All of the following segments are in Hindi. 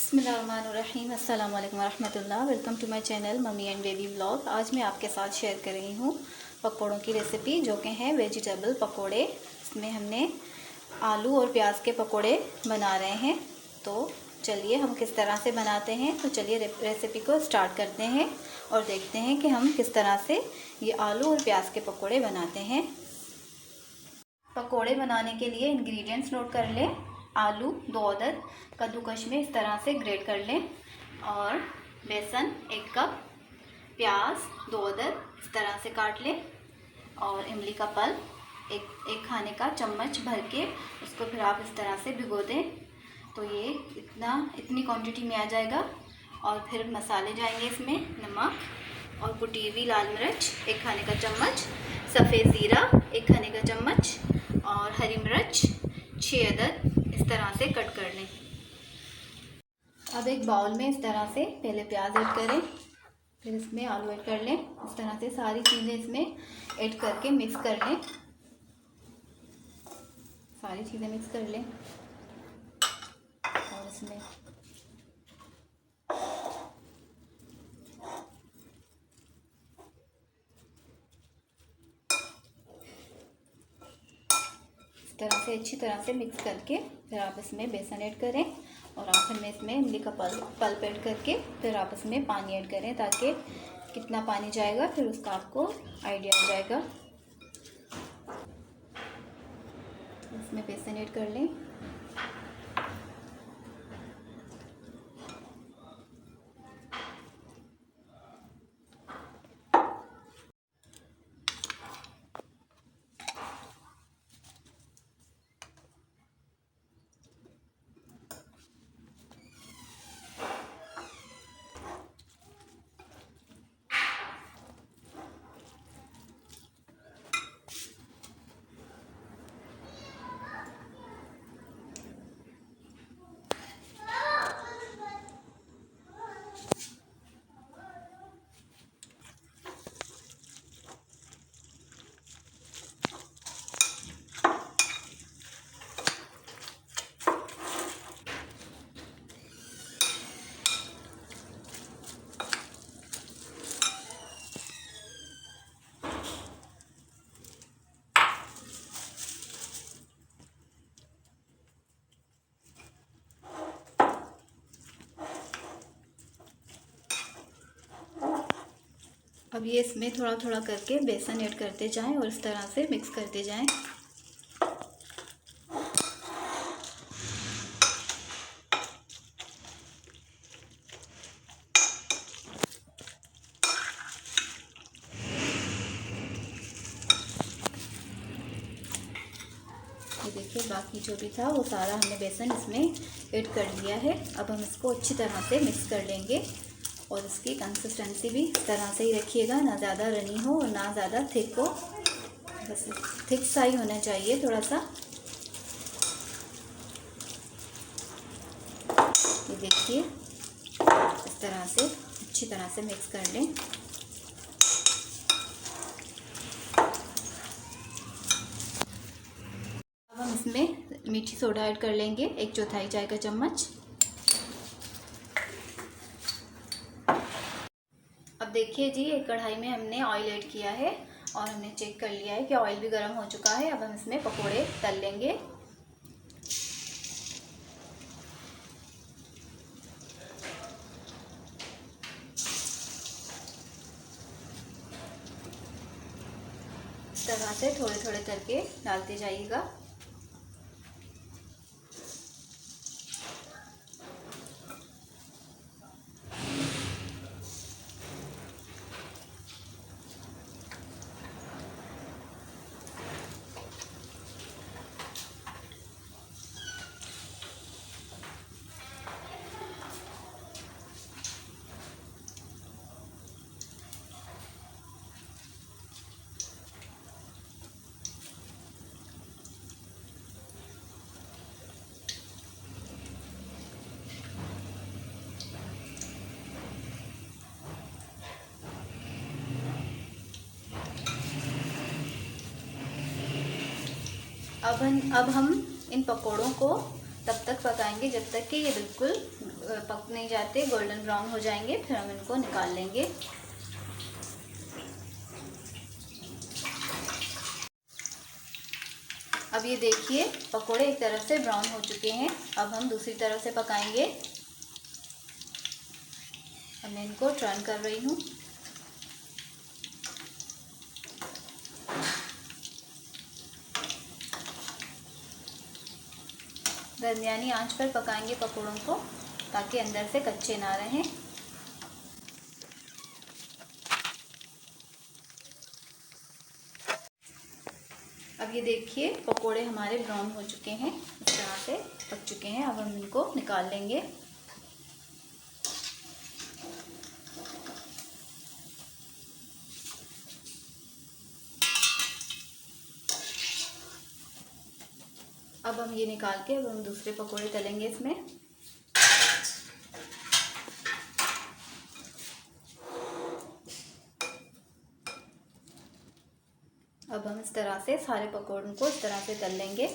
बिस्मिल्लाहिर्रहमानिर्रहीम। अस्सलाम वालेकुम वरहमतुल्लाह। Welcome to my channel mummy and baby vlog. आज मैं आपके साथ शेयर कर रही हूँ पकौड़ों की रेसिपी, जो कि हैं वेजिटेबल पकोड़े। इसमें हमने आलू और प्याज के पकोड़े बना रहे हैं। तो चलिए हम किस तरह से बनाते हैं। तो चलिए रेसिपी को स्टार्ट करते हैं और देखते हैं कि हम किस तरह से ये आलू और प्याज के पकोड़े बनाते हैं। पकोड़े बनाने के लिए इंग्रेडिएंट्स नोट कर लें। आलू 2 अदद कद्दूकश में इस तरह से ग्रेट कर लें, और बेसन 1 कप, प्याज 2 अदद इस तरह से काट लें, और इमली का पल्प एक खाने का चम्मच भर के उसको फिर आप इस तरह से भिगो दें। तो ये इतनी क्वांटिटी में आ जाएगा। और फिर मसाले जाएंगे इसमें नमक और कुटी हुई लाल मिर्च 1 खाने का चम्मच, सफ़ेद ज़ीरा 1 खाने का चम्मच, और हरी मिर्च 6 अदद इस तरह से कट कर लें। अब एक बाउल में इस तरह से पहले प्याज ऐड करें, फिर इसमें आलू ऐड कर लें। इस तरह से सारी चीज़ें इसमें ऐड करके मिक्स कर लें। सारी चीज़ें मिक्स कर लें और इसमें इस तरह से अच्छी तरह से मिक्स करके फिर आप इसमें बेसन ऐड करें, और आखिर में इसमें इमली का पल्प ऐड करके फिर आप इसमें पानी ऐड करें, ताकि कितना पानी जाएगा फिर उसका आपको आइडिया आ जाएगा। इसमें बेसन ऐड कर लें। अब ये इसमें थोड़ा थोड़ा करके बेसन ऐड करते जाएं और इस तरह से मिक्स करते जाएं। ये देखिए, बाकी जो भी था वो सारा हमने बेसन इसमें ऐड कर दिया है। अब हम इसको अच्छी तरह से मिक्स कर लेंगे, और इसकी कंसिस्टेंसी भी इस तरह से ही रखिएगा, ना ज़्यादा रनी हो और ना ज़्यादा थिक हो, बस थिक सा ही होना चाहिए थोड़ा सा। ये देखिए, इस तरह से अच्छी तरह से मिक्स कर लें। अब हम इसमें मीठी सोडा ऐड कर लेंगे, 1/4 चाय का चम्मच। अब देखिए जी, एक कढ़ाई में हमने ऑयल ऐड किया है और हमने चेक कर लिया है कि ऑयल भी गर्म हो चुका है। अब हम इसमें पकोड़े तल लेंगे। इस तरह से थोड़े थोड़े करके डालते जाइएगा। अब हम इन पकोड़ों को तब तक पकाएंगे जब तक कि ये बिल्कुल पक नहीं जाते, गोल्डन ब्राउन हो जाएंगे। फिर हम इनको निकाल लेंगे। अब ये देखिए पकोड़े एक तरफ से ब्राउन हो चुके हैं। अब हम दूसरी तरफ से पकाएंगे। अब मैं इनको टर्न कर रही हूँ। दरमियानी आंच पर पकाएंगे पकोड़ों को, ताकि अंदर से कच्चे ना रहें। अब ये देखिए पकोड़े हमारे ब्राउन हो चुके हैं, इस तरह से पक चुके हैं। अब हम इनको निकाल लेंगे। अब हम ये निकाल के अब हम दूसरे पकोड़े तलेंगे इसमें। अब हम इस तरह से सारे पकोड़ों को इस तरह से तल लेंगे।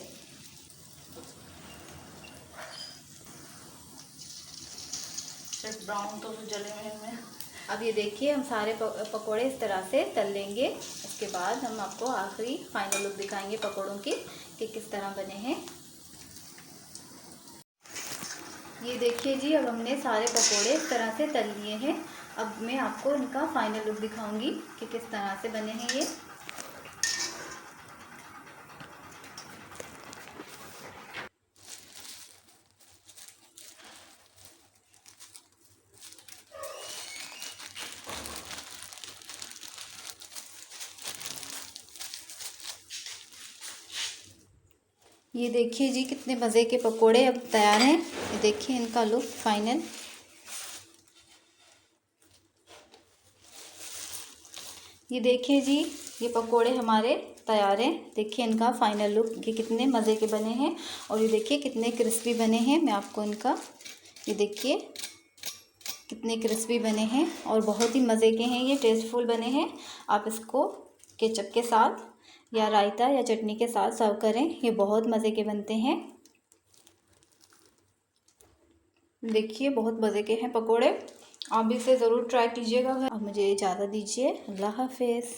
सिर्फ ब्राउन तो जले हुए हैं। अब ये देखिए हम सारे पकोड़े इस तरह से तल लेंगे। उसके बाद हम आपको आखिरी फाइनल लुक दिखाएंगे पकोड़ों की कि किस तरह बने हैं। ये देखिए जी, अब हमने सारे पकोड़े इस तरह से तल लिए हैं। अब मैं आपको इनका फाइनल लुक दिखाऊंगी कि किस तरह से बने हैं ये। ये देखिए जी कितने मज़े के पकोड़े अब तैयार हैं। ये देखिए इनका लुक फाइनल। ये देखिए जी, ये पकोड़े हमारे तैयार हैं। देखिए इनका फाइनल लुक, ये कितने मज़े के बने हैं। और ये देखिए कितने क्रिस्पी बने हैं। मैं आपको इनका, ये देखिए कितने क्रिस्पी बने हैं और बहुत ही मज़े के हैं। ये टेस्टफुल बने हैं। आप इसको केचप के साथ या रायता या चटनी के साथ सर्व करें। ये बहुत मज़े के बनते हैं। देखिए बहुत मज़े के हैं पकोड़े। आप भी इसे ज़रूर ट्राई कीजिएगा। अब मुझे इजाज़त दीजिए। अल्लाह हाफ़िज़।